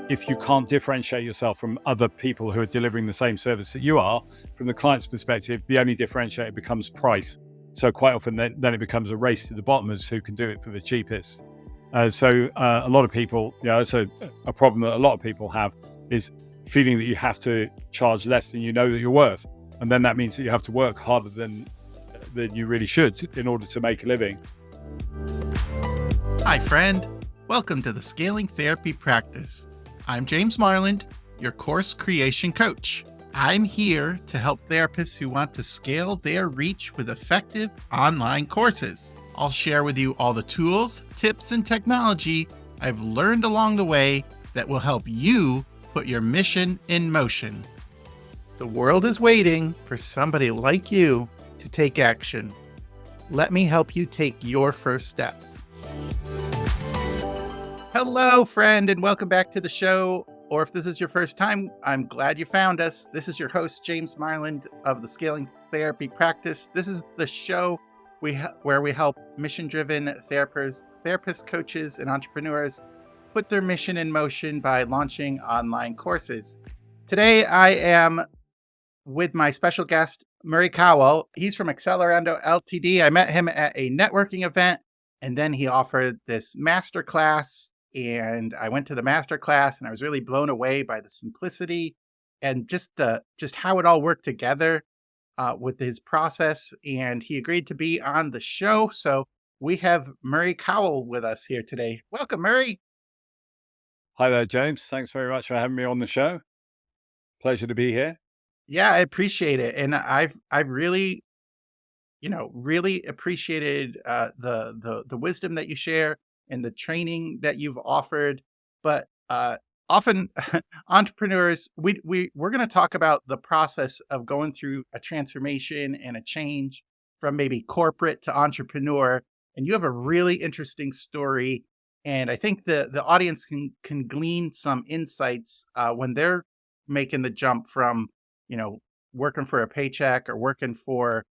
if you can't differentiate yourself from other people who are delivering the same service that you are, from the client's perspective, the only differentiator becomes price. So quite often then it becomes a race to the bottom as who can do it for the cheapest. So a lot of people, it's a problem that a lot of people have is feeling that you have to charge less than you know that you're worth. And then that means that you have to work harder than you really should in order to make a living. Hi, friend. Welcome to the Scaling Therapy Practice. I'm James Marland, your course creation coach. I'm here to help therapists who want to scale their reach with effective online courses. I'll share with you all the tools, tips, and technology I've learned along the way that will help you put your mission in motion. The world is waiting for somebody like you to take action. Let me help you take your first steps. Hello, friend, and welcome back to the show. Or if this is your first time, I'm glad you found us. This is your host, James Marland of the Scaling Therapy Practice. This is the show where we help mission-driven therapists, coaches, and entrepreneurs put their mission in motion by launching online courses. Today, I am with my special guest, Murray Cowell. He's from Accelerando Ltd. I met him at a networking event, and then he offered this Masterclass. And I went to the Masterclass and I was really blown away by the simplicity and just how it all worked together with his process. And he agreed to be on the show. So we have Murray Cowell with us here today. Welcome, Murray. Hi there, James. Thanks very much for having me on the show. Pleasure to be here. Yeah, I appreciate it. And I've really, really appreciated the wisdom that you share and the training that you've offered. But often entrepreneurs, we're going to talk about the process of going through a transformation and a change from maybe corporate to entrepreneur. And you have a really interesting story. And I think the audience can glean some insights when they're making the jump from, working for a paycheck or working for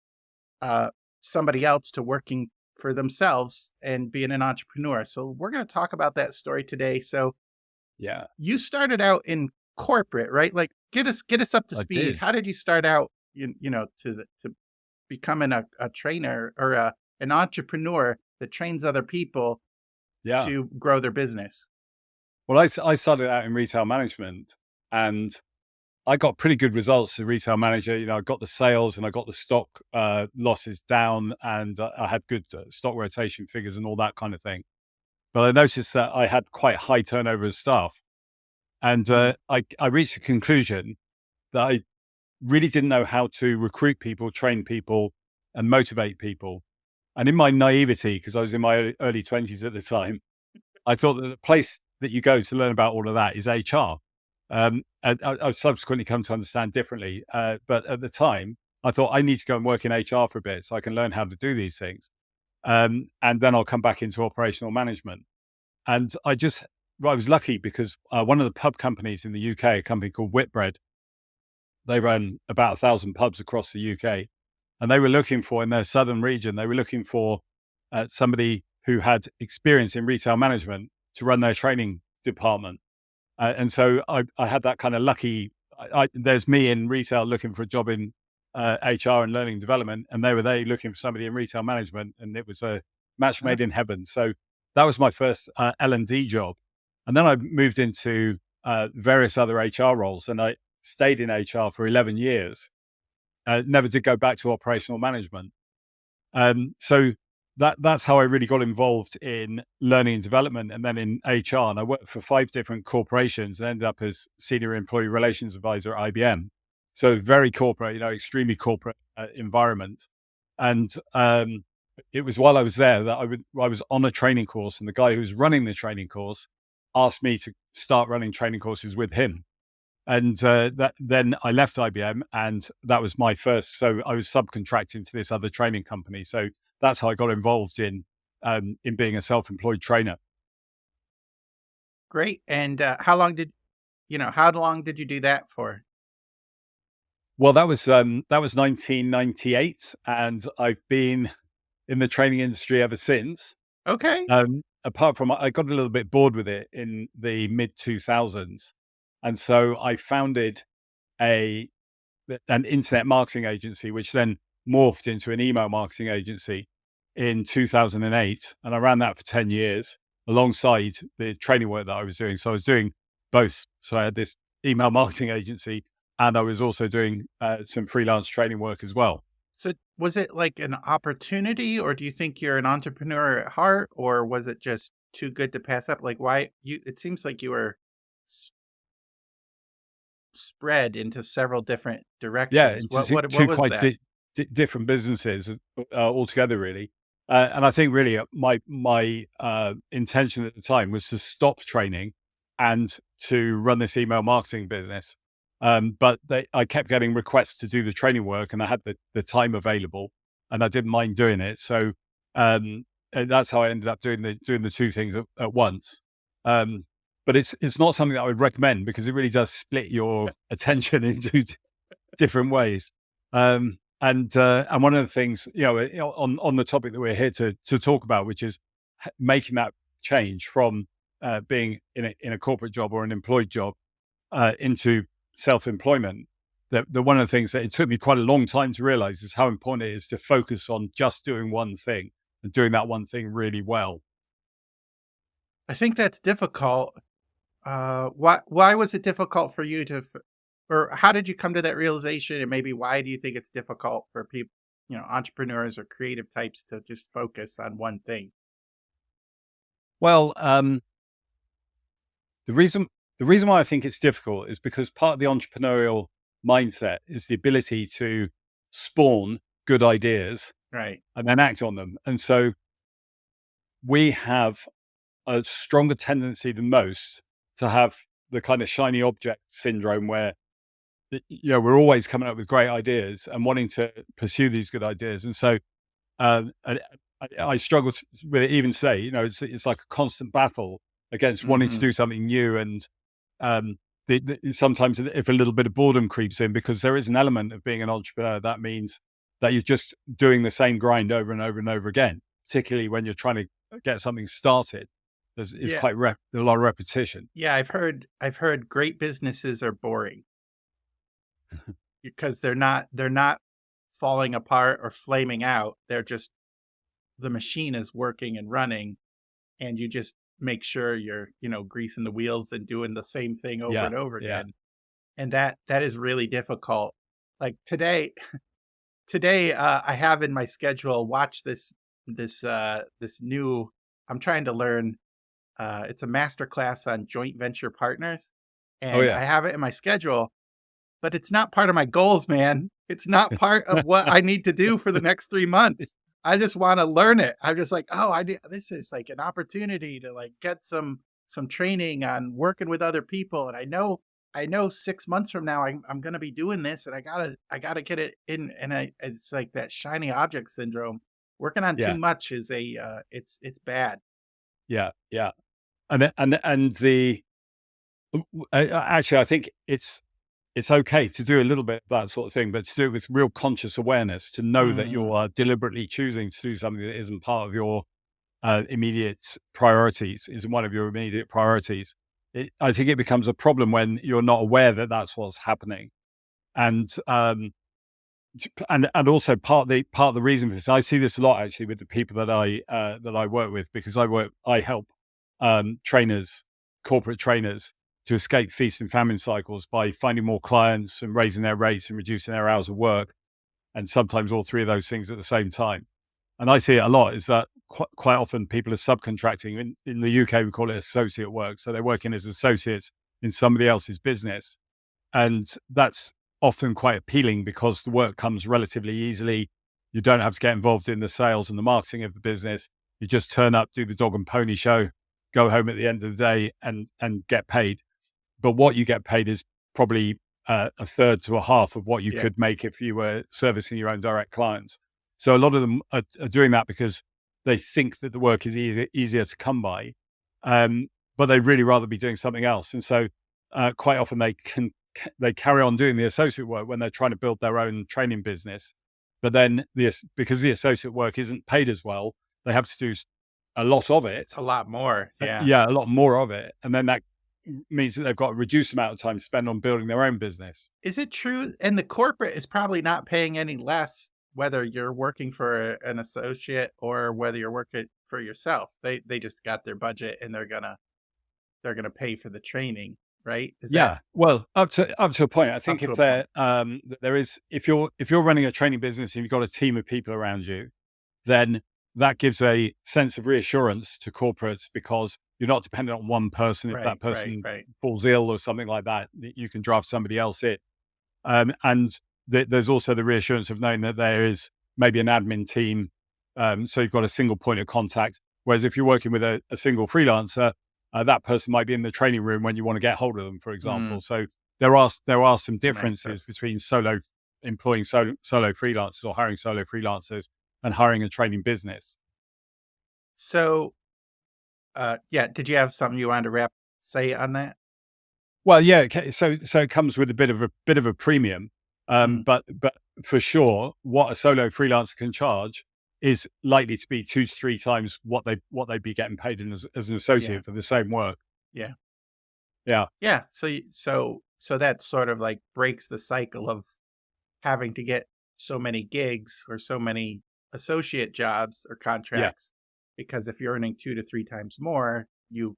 somebody else to working for themselves and being an entrepreneur. So we're going to talk about that story today. So yeah, you started out in corporate, right? Like get us up to speed. did. How did you start out, to becoming a trainer or an entrepreneur that trains other people to grow their business? Well, I started out in retail management and I got pretty good results as a retail manager. I got the sales and I got the stock losses down and I had good stock rotation figures and all that kind of thing. But I noticed that I had quite high turnover of staff. And I reached a conclusion that I really didn't know how to recruit people, train people, and motivate people. And in my naivety, because I was in my early 20s at the time, I thought that the place that you go to learn about all of that is HR. And I've subsequently come to understand differently. But at the time, I thought I need to go and work in HR for a bit so I can learn how to do these things. And then I'll come back into operational management. And I was lucky because one of the pub companies in the UK, a company called Whitbread, they run about 1,000 pubs across the UK. And they were looking for, in their southern region, they were looking for somebody who had experience in retail management to run their training department. And so I had that kind of lucky, there's me in retail looking for a job in HR and learning development, and they were looking for somebody in retail management, and it was a match made in heaven. So that was my first L&D job. And then I moved into various other HR roles, and I stayed in HR for 11 years. Never did go back to operational management. So that's how I really got involved in learning and development and then in HR. And I worked for 5 different corporations and ended up as senior employee relations advisor at IBM. So very corporate, extremely corporate environment. And it was while I was there that I was on a training course, and the guy who was running the training course asked me to start running training courses with him. And then I left IBM, and that was my first. So I was subcontracting to this other training company. So that's how I got involved in being a self-employed trainer. Great. And how long did you do that for? Well, that was 1998, and I've been in the training industry ever since. Okay. apart from, I got a little bit bored with it in the mid 2000s. And so I founded an internet marketing agency, which then morphed into an email marketing agency in 2008. And I ran that for 10 years alongside the training work that I was doing. So I was doing both. So I had this email marketing agency and I was also doing some freelance training work as well. So was it like an opportunity, or do you think you're an entrepreneur at heart, or was it just too good to pass up? Like, why you, it seems like you were spread into several different Yeah, directions. into What two was quite that? different businesses altogether, really. And I think really my intention at the time was to stop training and to run this email marketing business. But I kept getting requests to do the training work, and I had the time available, and I didn't mind doing it. So and that's how I ended up doing the two things at once. But it's not something that I would recommend because it really does split your attention into different ways. And one of the things, on the topic that we're here to talk about, which is making that change from being in a corporate job or an employed job into self-employment, that one of the things that it took me quite a long time to realize is how important it is to focus on just doing one thing and doing that one thing really well. I think that's difficult. Why was it difficult for you to, or how did you come to that realization? And maybe why do you think it's difficult for people, entrepreneurs or creative types to just focus on one thing? Well, the reason why I think it's difficult is because part of the entrepreneurial mindset is the ability to spawn good ideas Right. and then act on them. And so we have a stronger tendency than most to have the kind of shiny object syndrome where we're always coming up with great ideas and wanting to pursue these good ideas. And so I struggle with it even today. It's like a constant battle against wanting to Mm-hmm. do something new. And sometimes if a little bit of boredom creeps in, because there is an element of being an entrepreneur, that means that you're just doing the same grind over and over and over again, particularly when you're trying to get something started. It's Yeah. quite a lot of repetition. Yeah. I've heard great businesses are boring because they're not falling apart or flaming out. They're just, the machine is working and running, and you just make sure you're, greasing the wheels and doing the same thing over Yeah, and over yeah. again. And that is really difficult. Like today, I have in my schedule, watch this new, I'm trying to learn, it's a masterclass on joint venture partners, Oh and yeah. I have it in my schedule, but it's not part of my goals, man. It's not part of what I need to do for the next 3 months. I just want to learn it. I'm just like, oh, this is like an opportunity to like get some training on working with other people. And I know 6 months from now, I'm going to be doing this, and I gotta get it in. And it's like that shiny object syndrome. Working on too Yeah, much is it's bad. yeah, yeah. And actually, I think it's okay to do a little bit of that sort of thing, but to do it with real conscious awareness, to know that you Mm, are deliberately choosing to do something that isn't part of your immediate priorities, isn't one of your immediate priorities. I think it becomes a problem when you're not aware that that's what's happening. And and also part of the reason for this, I see this a lot actually with the people that I work with, because I help trainers, corporate trainers, to escape feast and famine cycles by finding more clients and raising their rates and reducing their hours of work, and sometimes all three of those things at the same time. And I see it a lot, is that quite often people are subcontracting. In the UK, we call it associate work. So they're working as associates in somebody else's business. And that's often quite appealing because the work comes relatively easily. You don't have to get involved in the sales and the marketing of the business. You just turn up, do the dog and pony show, go home at the end of the day and get paid. But what you get paid is probably a third to a half of what you yeah. could make if you were servicing your own direct clients. So a lot of them are doing that because they think that the work is easier to come by, but they'd really rather be doing something else. And so quite often they carry on doing the associate work when they're trying to build their own training business. But then because the associate work isn't paid as well, they have to do a lot of it. A lot more. Yeah. Yeah, a lot more of it. And then that means that they've got a reduced amount of time to spend on building their own business. Is it true? And the corporate is probably not paying any less, whether you're working for an associate or whether you're working for yourself. They just got their budget and they're gonna pay for the training, right? Is Yeah, that well, up to a point. I think to if a point? there is, if you're running a training business and you've got a team of people around you, then that gives a sense of reassurance to corporates because you're not dependent on one person. If that person Right. falls ill or something like that, you can draft somebody else in. And there's also the reassurance of knowing that there is maybe an admin team. So you've got a single point of contact. Whereas if you're working with a single freelancer, that person might be in the training room when you want to get hold of them, for example. Mm, So there are some that makes differences sense. between employing solo freelancers or hiring solo freelancers and hiring a training business. So, yeah, did you have something you wanted to say on that? Well, yeah. So it comes with a bit of a premium, Mm, but for sure, what a solo freelancer can charge is likely to be 2 to 3 times what they'd be getting paid as an yeah, associate for the same work. yeah, Yeah, yeah. So that sort of like breaks the cycle of having to get so many gigs or so many associate jobs or yeah, contracts, because if you're earning 2 to 3 times more, you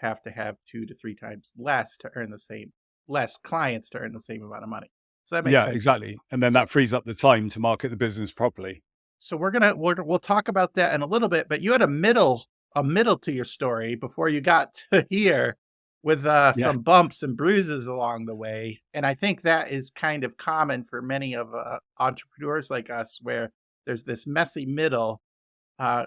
have to have 2 to 3 times less to earn the same, less clients to earn the same amount of money. So that makes yeah, sense. exactly. And then So that frees up the time to market the business properly. so we'll talk about that in a little bit, but you had a middle to your story before you got to here with Yeah, some bumps and bruises along the way. And I think that is kind of common for many of entrepreneurs like us, where there's this messy middle. Uh,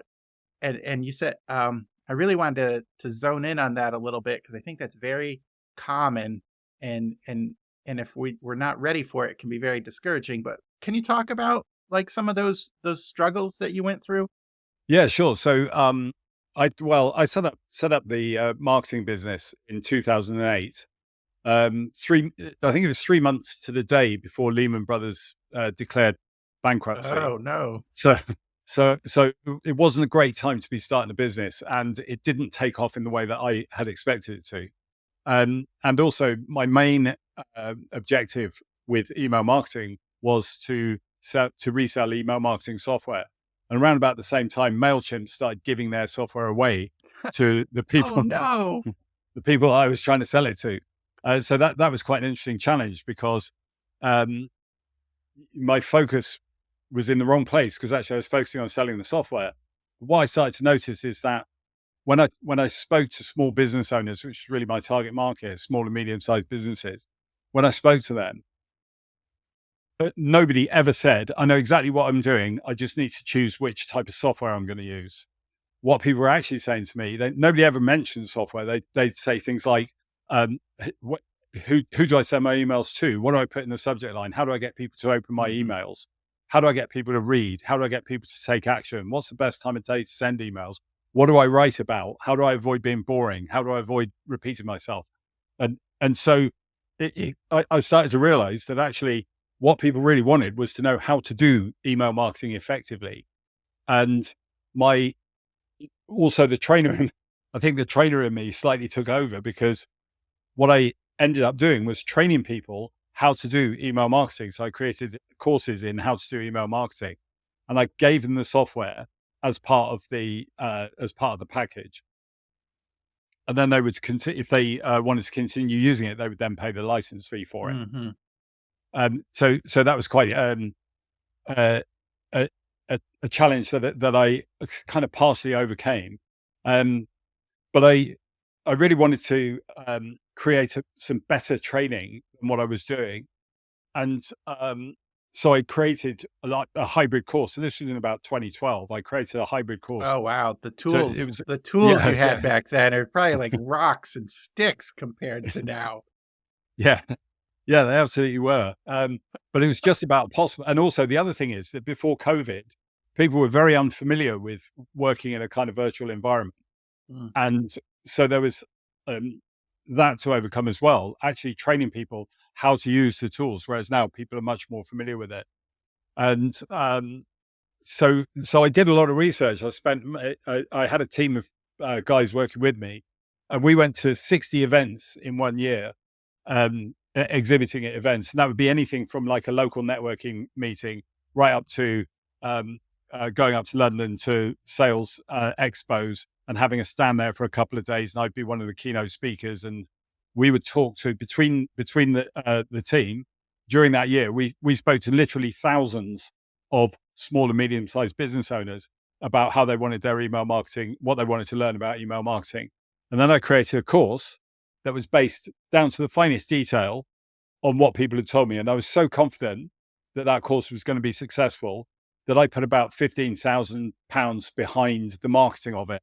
and you said I really wanted to zone in on that a little bit because I think that's very common, and and if we're not ready for it, it can be very discouraging. But can you talk about like some of those struggles that you went through? yeah, sure. So, I set up the marketing business in 2008. I think it was 3 months to the day before Lehman Brothers declared bankruptcy. Oh no. So, so it wasn't a great time to be starting a business, and it didn't take off in the way that I had expected it to. And also, my main objective with email marketing was to resell email marketing software. And around about the same time, Mailchimp started giving their software away to the Oh people no. the people I was trying to sell it to. So that was quite an interesting challenge because um, my focus was in the wrong place because actually I was focusing on selling the software. What I started to notice is that when I spoke to small business owners, which is really my target market, small and medium sized businesses, when I spoke to them, nobody ever said, "I know exactly what I'm doing. I just need to choose which type of software I'm going to use." What people were actually saying to me, nobody ever mentioned software. They'd say things like, what, who do I send my emails to? What do I put in the subject line? How do I get people to open my Hmm. emails? How do I get people to read? How do I get people to take action? What's the best time of day to send emails? What do I write about? How do I avoid being boring? How do I avoid repeating myself? And so I started to realize that actually what people really wanted was to know how to do email marketing effectively. And my also the I think the trainer in me slightly took over because what I ended up doing was training people how to do email marketing. So I created courses in how to do email marketing, and I gave them the software as part of the package. And then they would continue if they wanted to continue using it. They would then pay the license fee for it. Hmm. So that was quite uh, a, a challenge that I kind of partially overcame. Um, but I really wanted to create some better training than what I was doing, and so I created a hybrid course. So this was in about 2012. I created a hybrid course. Oh wow, So it was, the tools yeah, you had yeah, back then are probably like rocks and sticks compared to now. yeah, yeah. They absolutely were. But it was just about possible. And also the other thing is that before COVID, people were very unfamiliar with working in a kind of virtual environment. Mm. And so there was um, that to overcome as well, actually training people how to use the tools, whereas now people are much more familiar with it. And so I did a lot of research. I had a team of guys working with me, and we went to 60 events in 1 year, exhibiting at events. And that would be anything from like a local networking meeting right up to going up to London to sales expos and having a stand there for a couple of days. And I'd be one of the keynote speakers, and we would talk to between the team during that year. We spoke to literally thousands of small and medium sized business owners about how they wanted their email marketing, what they wanted to learn about email marketing. And then I created a course that was based down to the finest detail on what people had told me. And I was so confident that that course was going to be successful that I put about £15,000 behind the marketing of it.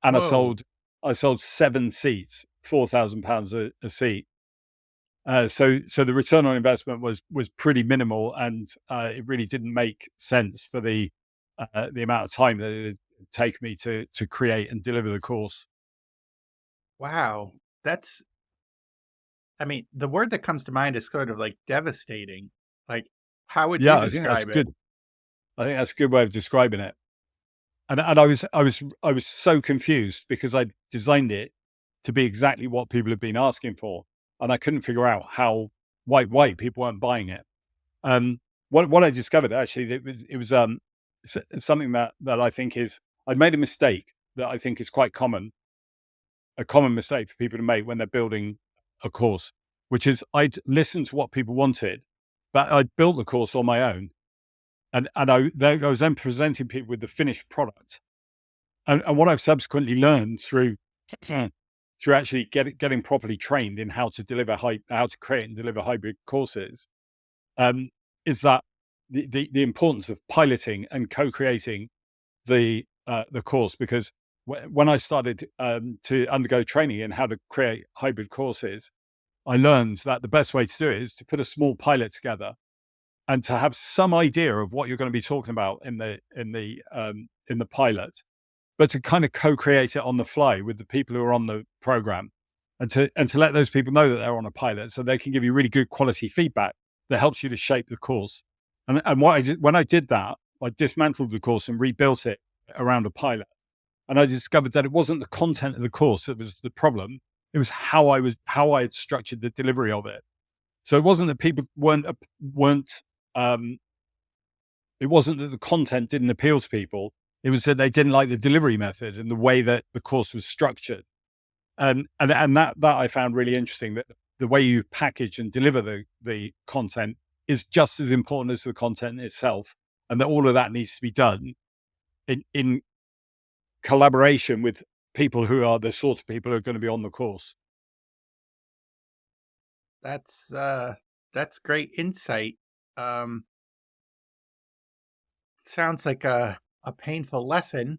And Whoa. I sold 7 seats, £4,000 a seat. So the return on investment was pretty minimal, and it really didn't make sense for the amount of time that it would take me to create and deliver the course. Wow. That's, I mean, the word that comes to mind is sort of like devastating. Like, how would you Yeah, I think that's describe it? good. I think that's a good way of describing it. And I was so confused because I designed it to be exactly what people have been asking for, and I couldn't figure out why people weren't buying it. What I discovered actually, it's something that I think is, I made a mistake that I think is quite common, a common mistake for people to make when they're building a course, which is I'd listened to what people wanted, but I'd built the course on my own, and I was then presenting people with the finished product. And what I've subsequently learned through actually getting properly trained in how to create and deliver hybrid courses, is that the importance of piloting and co-creating the course. Because when I started to undergo training in how to create hybrid courses, I learned that the best way to do it is to put a small pilot together and to have some idea of what you're going to be talking about in the pilot, but to kind of co-create it on the fly with the people who are on the program, and to let those people know that they're on a pilot, so they can give you really good quality feedback that helps you to shape the course. And what I did when I did that, I dismantled the course and rebuilt it around a pilot. And I discovered that it wasn't the content of the course that was the problem; it was how I had structured the delivery of it. So it wasn't that people weren't it wasn't that the content didn't appeal to people. It was that they didn't like the delivery method and the way that the course was structured. And that I found really interesting, that the way you package and deliver the content is just as important as the content itself, and that all of that needs to be done in collaboration with people who are the sort of people who are going to be on the course. That's great insight. Um, Sounds like a painful lesson,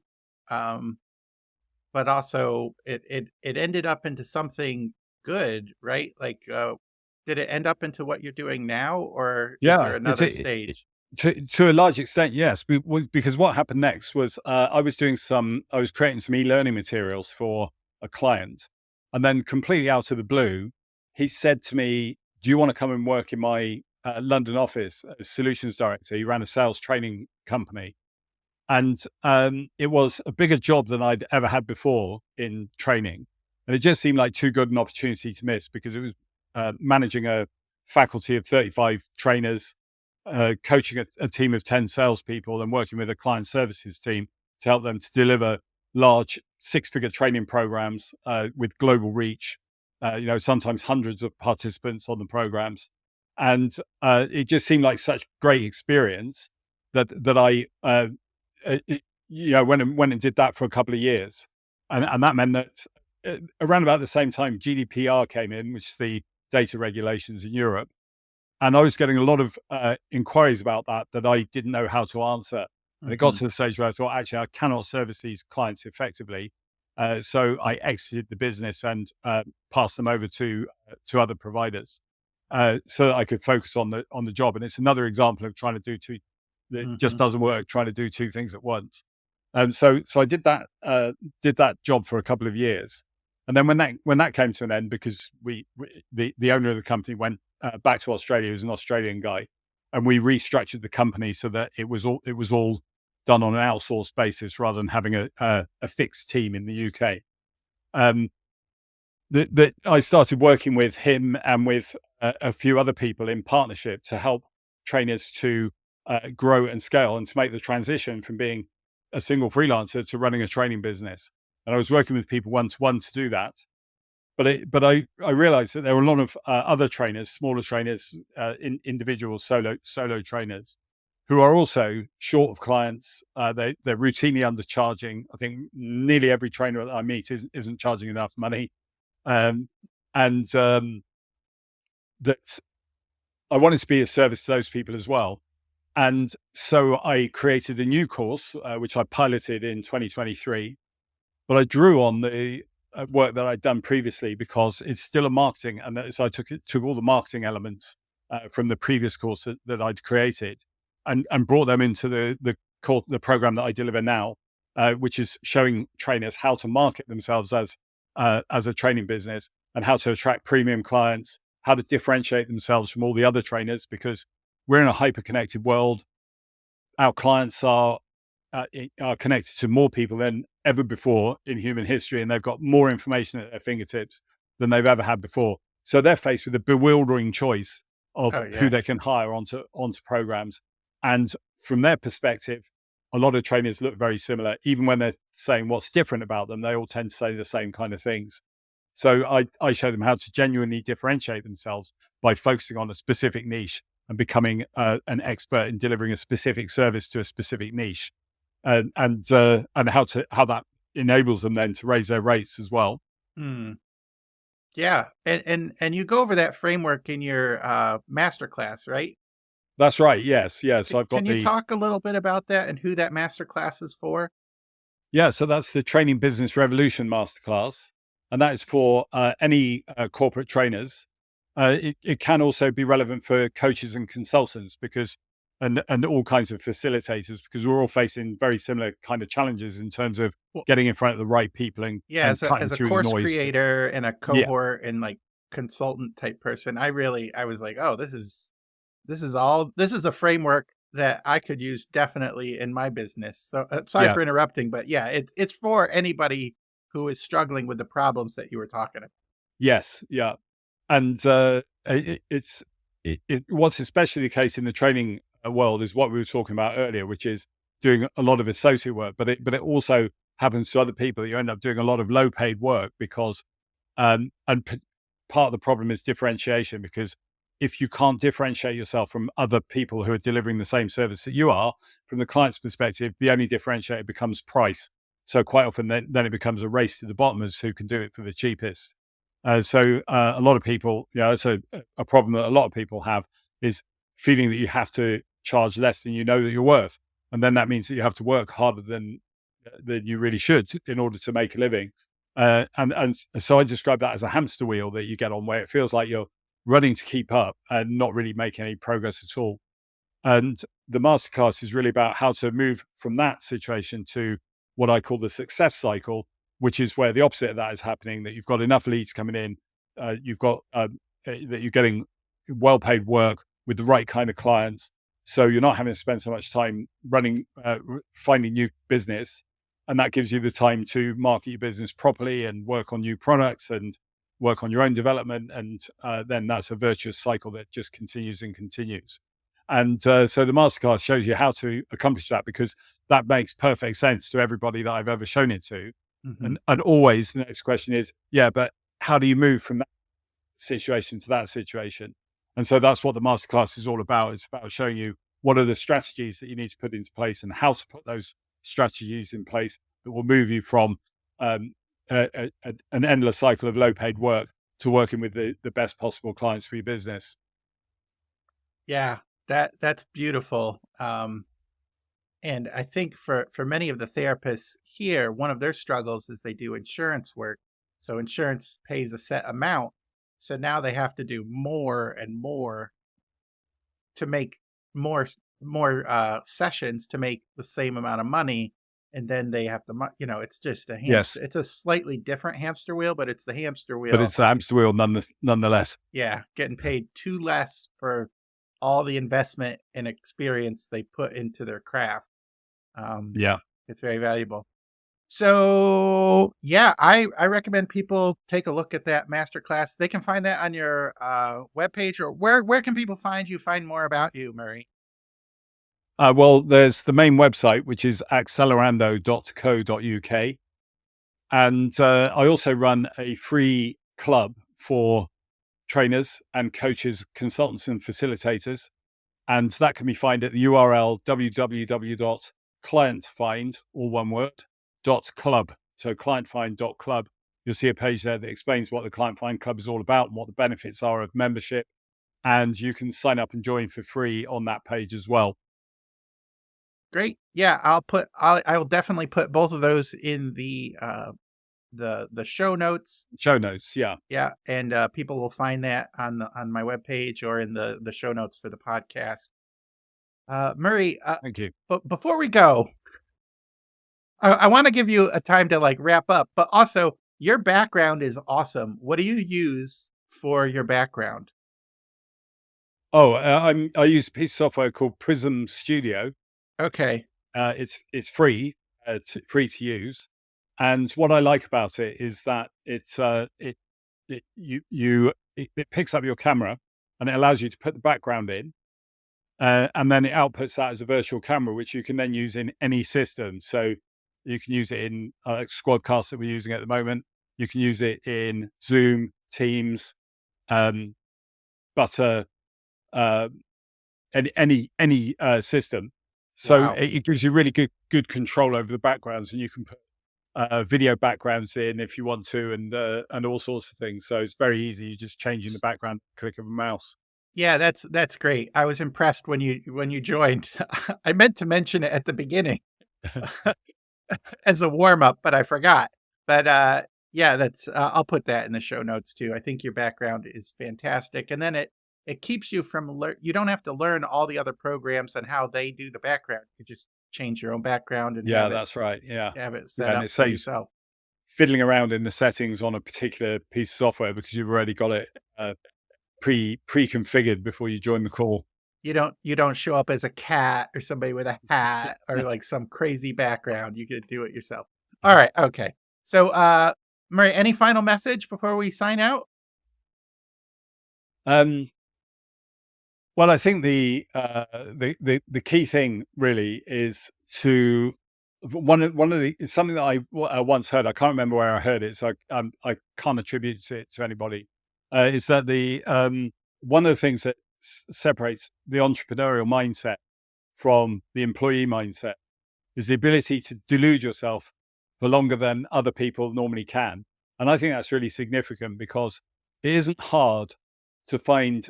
um, but also it ended up into something good, right? Like, did it end up into what you're doing now, or is there Yeah, another stage? to a large extent, yes. Because what happened next was I was creating some e-learning materials for a client, and then completely out of the blue, he said to me, "Do you want to come and work in my London office as solutions director?" He ran a sales training company, and it was a bigger job than I'd ever had before in training, and it just seemed like too good an opportunity to miss, because it was managing a faculty of 35 trainers, coaching a team of 10 salespeople, and working with a client services team to help them to deliver large 6-figure training programs with global reach. Sometimes hundreds of participants on the programs, and it just seemed like such great experience that I went and did that for a couple of years, and that meant that around about the same time GDPR came in, which is the data regulations in Europe. And I was getting a lot of inquiries about that I didn't know how to answer. And it got Hmm. to the stage where I thought, actually, I cannot service these clients effectively. So I exited the business and passed them over to other providers, so that I could focus on the job. And it's another example of trying to do two that just Hmm. doesn't work, trying to do two things at once. So I did that job for a couple of years, and then when that came to an end, because the owner of the company went back to Australia. He was an Australian guy, and we restructured the company so that it was all done on an outsourced basis rather than having a fixed team in the UK. That I started working with him and with a few other people in partnership to help trainers to grow and scale and to make the transition from being a single freelancer to running a training business. And I was working with people one-to-one to do that. But I realized that there were a lot of other trainers, smaller trainers, individual solo trainers, who are also short of clients. They're routinely undercharging. I think nearly every trainer that I meet isn't charging enough money. That I wanted to be of service to those people as well. And so I created a new course, which I piloted in 2023, but I drew on the work that I'd done previously because it's still a marketing. And so I took all the marketing elements from the previous course that I'd created and brought them into the program that I deliver now, which is showing trainers how to market themselves as a training business and how to attract premium clients, how to differentiate themselves from all the other trainers, because we're in a hyper-connected world. Our clients are connected to more people than ever before in human history, and they've got more information at their fingertips than they've ever had before. So they're faced with a bewildering choice of who they can hire onto programs. And from their perspective, a lot of trainers look very similar. Even when they're saying what's different about them, they all tend to say the same kind of things. So I show them how to genuinely differentiate themselves by focusing on a specific niche and becoming an expert in delivering a specific service to a specific niche, and how that enables them then to raise their rates as well. Yeah, and you go over that framework in your masterclass, right? That's right. Yes. So I've got. Can you talk a little bit about that and who that masterclass is for? Yeah, so that's the Training Business Revolution Masterclass, and that is for any corporate trainers. It can also be relevant for coaches and consultants and all kinds of facilitators, because we're all facing very similar kind of challenges in terms of getting in front of the right people and as a course creator and a cohort and like consultant type person. I was like, oh, this is a framework that I could use definitely in my business. So sorry for interrupting, but yeah, it's for anybody who is struggling with the problems that you were talking about. Yes. Yeah. And what's especially the case in the training world is what we were talking about earlier, which is doing a lot of associate work, but it also happens to other people. You end up doing a lot of low paid work because, part of the problem is differentiation, because if you can't differentiate yourself from other people who are delivering the same service that you are, from the client's perspective, the only differentiator becomes price. So quite often then it becomes a race to the bottom as who can do it for the cheapest. So a lot of people, it's a problem that a lot of people have, is feeling that you have to charge less than you know that you're worth. And then that means that you have to work harder than you really should in order to make a living. And so I describe that as a hamster wheel that you get on, where it feels like you're running to keep up and not really making any progress at all. And the masterclass is really about how to move from that situation to what I call the success cycle, which is where the opposite of that is happening, that you've got enough leads coming in, you've got that you're getting well-paid work with the right kind of clients. So you're not having to spend so much time finding new business. And that gives you the time to market your business properly and work on new products and work on your own development. And then that's a virtuous cycle that just continues and continues. And so the masterclass shows you how to accomplish that, because that makes perfect sense to everybody that I've ever shown it to. Mm-hmm. And always the next question is, but how do you move from that situation to that situation? And so that's what the masterclass is all about. It's about showing you what are the strategies that you need to put into place and how to put those strategies in place that will move you from an endless cycle of low paid work to working with the best possible clients for your business. Yeah, that's beautiful. And I think for many of the therapists here, one of their struggles is they do insurance work. So insurance pays a set amount. So now they have to do more and more to make more sessions to make the same amount of money. And then they have to, it's just a hamster. It's a slightly different hamster wheel, but it's the hamster wheel. But it's a hamster wheel nonetheless. Yeah, getting paid too less for all the investment and experience they put into their craft. Yeah. It's very valuable. So yeah, I recommend people take a look at that masterclass. They can find that on your webpage, or where can people find you, find more about you, Murray? Well, there's the main website, which is accelerando.co.uk. And I also run a free club for trainers and coaches, consultants and facilitators. And that can be found at the URL www.clientfind, all one word, .club. So clientfind.club. You'll see a page there that explains what the Client Find Club is all about and what the benefits are of membership. And you can sign up and join for free on that page as well. Great. Yeah, I'll definitely put both of those in the show notes. Show notes, yeah. Yeah, and people will find that on my webpage or in the show notes for the podcast. Murray, Thank you. but before we go, I want to give you a time to like wrap up, but also your background is awesome. What do you use for your background? Oh, I use a piece of software called Prism Studio. Okay. It's free, free to use. And what I like about it is that it picks up your camera and it allows you to put the background in, and then it outputs that as a virtual camera, which you can then use in any system. So you can use it in Squadcast that we're using at the moment. You can use it in Zoom, Teams, Butter, any system. So Wow. it gives you really good control over the backgrounds, and you can put video backgrounds in if you want to, and all sorts of things. So it's very easy. You're just changing the background, click of a mouse. Yeah, that's great. I was impressed when you joined. I meant to mention it at the beginning as a warm up, but I forgot. But yeah, that's I'll put that in the show notes too. I think your background is fantastic, and then it keeps you from you don't have to learn all the other programs and how they do the background. You just change your own background and Yeah, that's right. Yeah, have it set and up it for saves yourself. fiddling around in the settings on a particular piece of software because you've already got it pre-configured before you join the call. You don't show up as a cat or somebody with a hat or like some crazy background. You can do it yourself. All right. Okay. So, Murray, any final message before we sign out? Well, I think the key thing really is to one of the something that I once heard. I can't remember where I heard it, so I can't attribute it to anybody. Is that the one of the things that separates the entrepreneurial mindset from the employee mindset is the ability to delude yourself for longer than other people normally can, and I think that's really significant because it isn't hard to find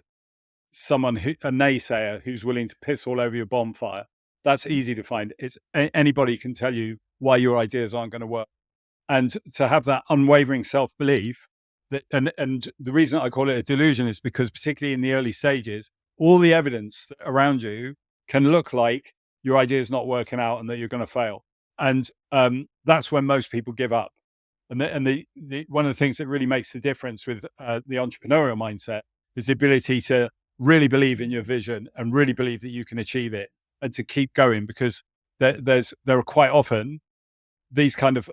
someone a naysayer who's willing to piss all over your bonfire. That's easy to find. It's anybody can tell you why your ideas aren't going to work, and to have that unwavering self-belief that, and the reason I call it a delusion is because particularly in the early stages, all the evidence around you can look like your idea is not working out and that you're going to fail, and that's when most people give up. And the one of the things that really makes the difference with the entrepreneurial mindset is the ability to really believe in your vision and really believe that you can achieve it and to keep going, because there are quite often these kind of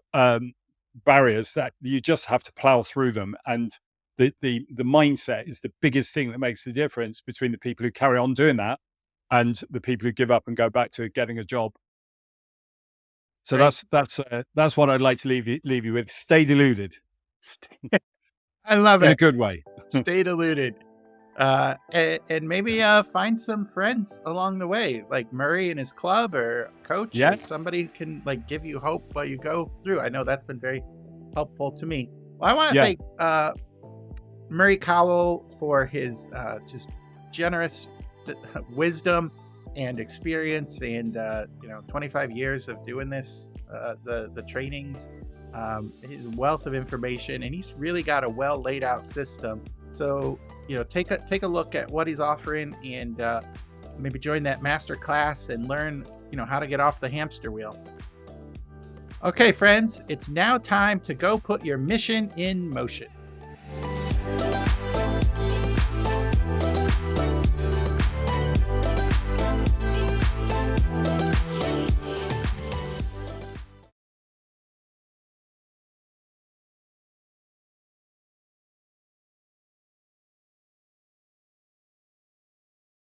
barriers that you just have to plow through them. And the mindset is the biggest thing that makes the difference between the people who carry on doing that and the people who give up and go back to getting a job. So Great. that's what I'd like to leave you with. Stay deluded. I love In it. a good way. Stay deluded. And maybe find some friends along the way, like Murray and his club, or coach, Yeah. or somebody can like give you hope while you go through. I know that's been very helpful to me. Well, I want to thank Murray Cowell for his just generous wisdom and experience, and 25 years of doing this, the trainings, his wealth of information, and he's really got a well laid out system. So take a look at what he's offering, and maybe join that masterclass and learn how to get off the hamster wheel. Okay, friends, it's now time to go put your mission in motion.